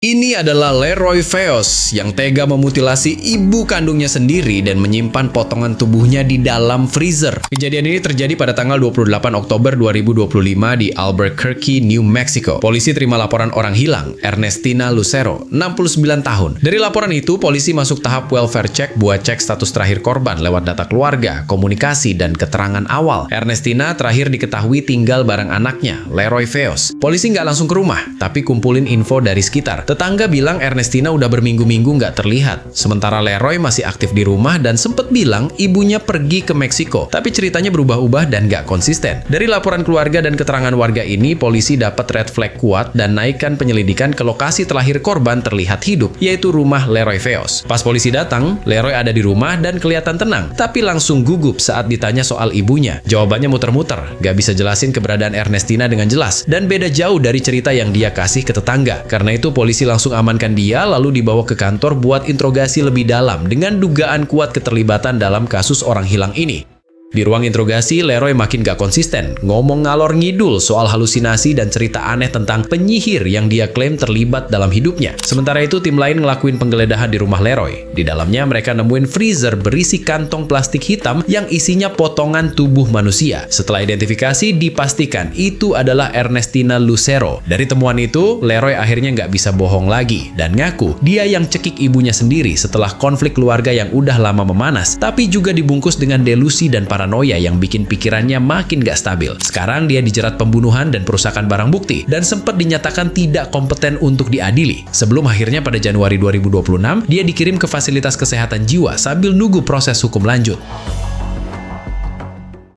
Ini adalah Leroy Feos yang tega memutilasi ibu kandungnya sendiri dan menyimpan potongan tubuhnya di dalam freezer. Kejadian ini terjadi pada tanggal 28 Oktober 2025 di Albuquerque, New Mexico. Polisi terima laporan orang hilang, Ernestina Lucero, 69 tahun. Dari laporan itu, polisi masuk tahap welfare check buat cek status terakhir korban lewat data keluarga, komunikasi, dan keterangan awal. Ernestina terakhir diketahui tinggal bareng anaknya, Leroy Feos. Polisi nggak langsung ke rumah, tapi kumpulin info dari sekitar. Tetangga bilang Ernestina udah berminggu-minggu nggak terlihat. Sementara Leroy masih aktif di rumah dan sempet bilang ibunya pergi ke Meksiko. Tapi ceritanya berubah-ubah dan nggak konsisten. Dari laporan keluarga dan keterangan warga ini, polisi dapat red flag kuat dan naikkan penyelidikan ke lokasi terakhir korban terlihat hidup, yaitu rumah Leroy Feos. Pas polisi datang, Leroy ada di rumah dan kelihatan tenang, tapi langsung gugup saat ditanya soal ibunya. Jawabannya muter-muter, nggak bisa jelasin keberadaan Ernestina dengan jelas, dan beda jauh dari cerita yang dia kasih ke tetangga. Karena itu polisi langsung amankan dia lalu dibawa ke kantor buat interogasi lebih dalam dengan dugaan kuat keterlibatan dalam kasus orang hilang ini. Di ruang interogasi, Leroy makin gak konsisten, ngomong ngalor ngidul soal halusinasi dan cerita aneh tentang penyihir yang dia klaim terlibat dalam hidupnya. Sementara itu, tim lain ngelakuin penggeledahan di rumah Leroy. Di dalamnya, mereka nemuin freezer berisi kantong plastik hitam yang isinya potongan tubuh manusia. Setelah identifikasi, dipastikan itu adalah Ernestina Lucero. Dari temuan itu, Leroy akhirnya nggak bisa bohong lagi dan ngaku dia yang cekik ibunya sendiri setelah konflik keluarga yang udah lama memanas, tapi juga dibungkus dengan delusi dan paranoia yang bikin pikirannya makin gak stabil. Sekarang dia dijerat pembunuhan dan perusakan barang bukti dan sempat dinyatakan tidak kompeten untuk diadili. Sebelum akhirnya pada Januari 2026, dia dikirim ke fasilitas kesehatan jiwa sambil nunggu proses hukum lanjut.